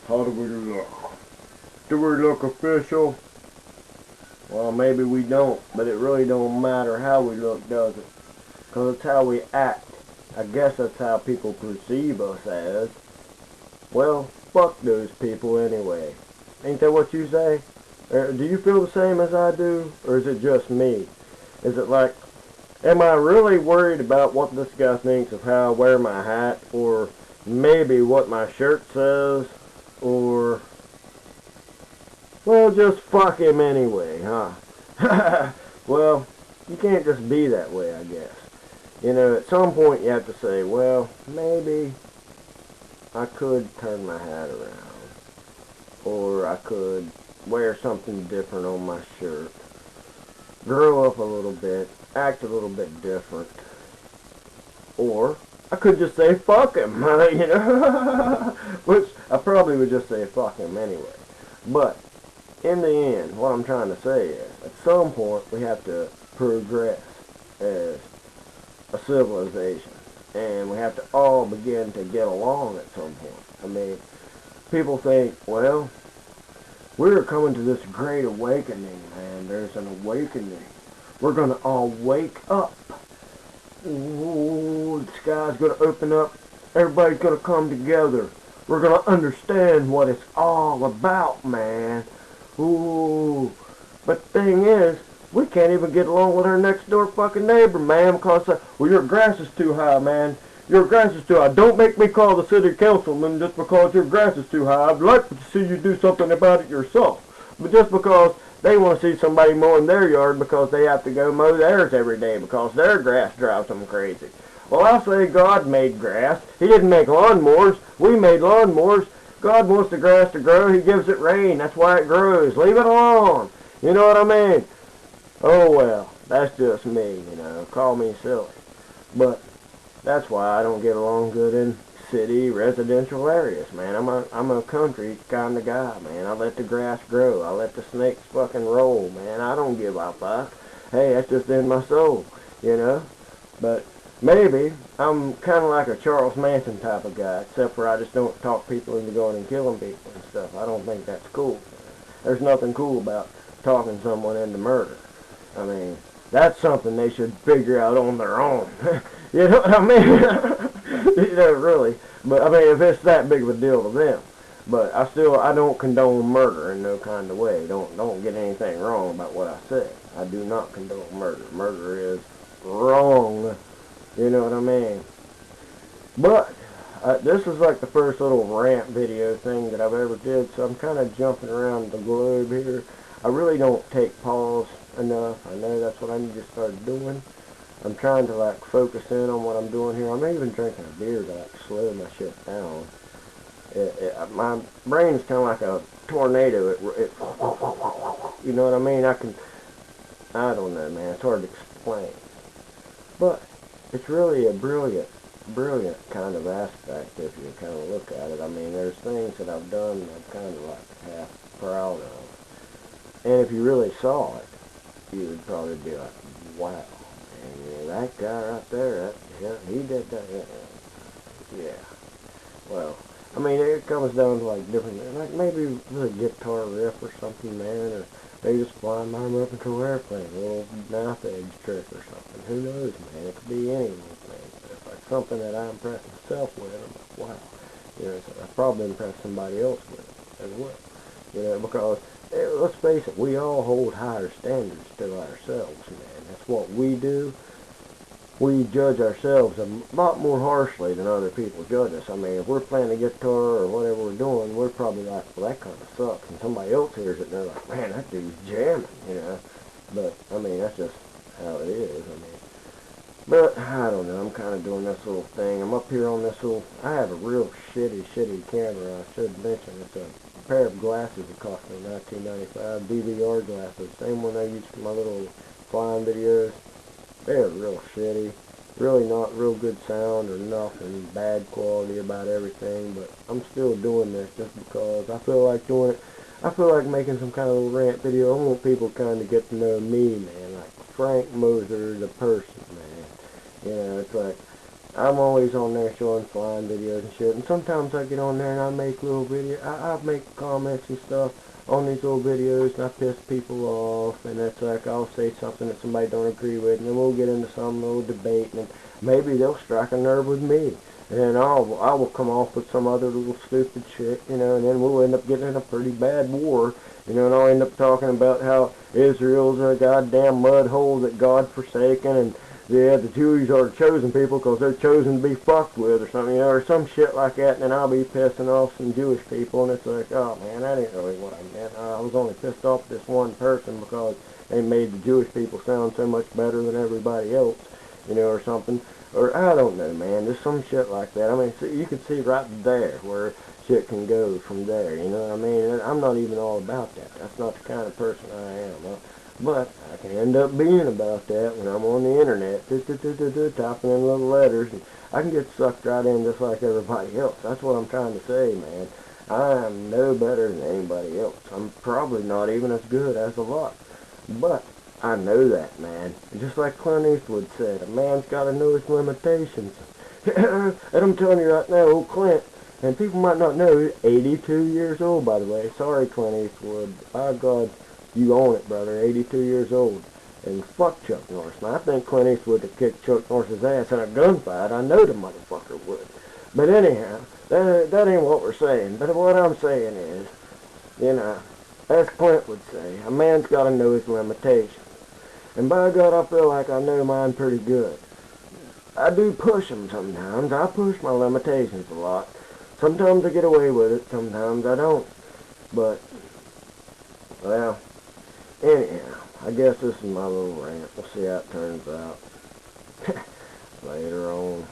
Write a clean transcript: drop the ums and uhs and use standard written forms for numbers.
How do we look? Do we look official? Well, maybe we don't, but it really don't matter how we look, does it? Because it's how we act. I guess that's how people perceive us as. Well, fuck those people anyway. Ain't that what you say? Do you feel the same as I do? Or is it just me? Is it like, am I really worried about what this guy thinks of how I wear my hat? Or maybe what my shirt says? Or, well, just fuck him anyway, huh? Well, you can't just be that way, I guess. You know, at some point you have to say, well, maybe I could turn my hat around. Or I could wear something different on my shirt. Grow up a little bit. Act a little bit different. Or I could just say fuck him, you know? Which I probably would just say fuck him anyway. But in the end, what I'm trying to say is, at some point we have to progress as a civilization. And we have to all begin to get along at some point. I mean, people think, well, we're coming to this great awakening, man. There's an awakening. We're going to all wake up. Ooh, the sky's going to open up. Everybody's going to come together. We're going to understand what it's all about, man. Ooh. But the thing is, we can't even get along with our next door fucking neighbor, man, because, well, your grass is too high, man. Your grass is too high. Don't make me call the city councilman just because your grass is too high. I'd like to see you do something about it yourself. But just because they want to see somebody mowing their yard because they have to go mow theirs every day because their grass drives them crazy. Well, I say God made grass. He didn't make lawnmowers. We made lawnmowers. God wants the grass to grow. He gives it rain. That's why it grows. Leave it alone. You know what I mean? Oh, well, that's just me, you know. Call me silly. But that's why I don't get along good in city residential areas, man. I'm a country kind of guy, man. I let the grass grow. I let the snakes fucking roll, man. I don't give a fuck. Hey, that's just in my soul, you know. But maybe I'm kind of like a Charles Manson type of guy, except for I just don't talk people into going and killing people and stuff. I don't think that's cool. There's nothing cool about talking someone into murder. I mean, that's something they should figure out on their own. You know what I mean? You know, really. But, I mean, if it's that big of a deal to them. But I don't condone murder in no kind of way. Don't get anything wrong about what I say. I do not condone murder. Murder is wrong. You know what I mean? But this is like the first little rant video thing that I've ever did, so I'm kind of jumping around the globe here. I really don't take pause enough. I know that's what I need to start doing. I'm trying to like focus in on what I'm doing here. I'm even drinking a beer to like slow my shit down. My brain's kind of like a tornado. You know what I mean? I don't know, man. It's hard to explain. But it's really a brilliant kind of aspect if you kind of look at it. I mean, there's things that I've done that I'm kind of like half proud of. And if you really saw it, you would probably be like, wow. And that guy right there, he did that. Yeah. Well, I mean, it comes down to like different, like maybe with a guitar riff or something, man, or they just flying my arm up into an airplane, a little knife edge trick or something. Who knows, man? It could be anything. But if it's something that I impress myself with, I'm like, wow. You know, so I probably impress somebody else with it as well. You know, because let's face it, we all hold higher standards to ourselves, man. That's what we do. We judge ourselves a lot more harshly than other people judge us. I mean, if we're playing a guitar or whatever we're doing, we're probably like, well, that kind of sucks. And somebody else hears it and they're like, man, that dude's jamming, you know. But, I mean, that's just how it is. I mean, but, I don't know. I'm kind of doing this little thing. I'm up here on this little, I have a real shitty camera. I should mention it's a pair of glasses that cost me $19.95, DVR glasses. Same one I use for my little flying videos. They're real shitty. Really not real good sound or nothing. Bad quality about everything. But I'm still doing this just because I feel like doing it. I feel like making some kind of little rant video. I want people kind of get to know me, man. Like Frank Moser, the person, man. You know, it's like, I'm always on there showing flying videos and shit. And sometimes I get on there and I make little videos. I make comments and stuff on these little videos, and I piss people off. And it's like I'll say something that somebody don't agree with, and then we'll get into some little debate, and maybe they'll strike a nerve with me. And then I will come off with some other little stupid shit, you know, and then we'll end up getting in a pretty bad war, you know, and I'll end up talking about how Israel's a goddamn mud hole that God forsaken, and yeah, the Jews are the chosen people because they're chosen to be fucked with or something, you know, or some shit like that, and then I'll be pissing off some Jewish people, and it's like, oh man, that ain't really what I meant. I was only pissed off at this one person because they made the Jewish people sound so much better than everybody else, you know, or something. Or I don't know, man, there's some shit like that. I mean, you can see right there where shit can go from there, you know what I mean? I'm not even all about that. That's not the kind of person I am. But I can end up being about that when I'm on the internet, typing in little letters, and I can get sucked right in just like everybody else. That's what I'm trying to say, man. I am no better than anybody else. I'm probably not even as good as a lot. But I know that, man. Just like Clint Eastwood said, a man's got to know his limitations. And I'm telling you right now, old Clint, and people might not know, he's 82 years old, by the way. Sorry, Clint Eastwood. By God, you own it, brother. 82 years old. And fuck Chuck Norris. Now, I think Clint Eastwood would kick Chuck Norris's ass in a gunfight. I know the motherfucker would. But anyhow, that ain't what we're saying. But what I'm saying is, you know, as Clint would say, a man's got to know his limitations. And by God, I feel like I know mine pretty good. I do push them sometimes. I push my limitations a lot. Sometimes I get away with it. Sometimes I don't. But, well, anyhow, I guess this is my little rant. We'll see how it turns out later on.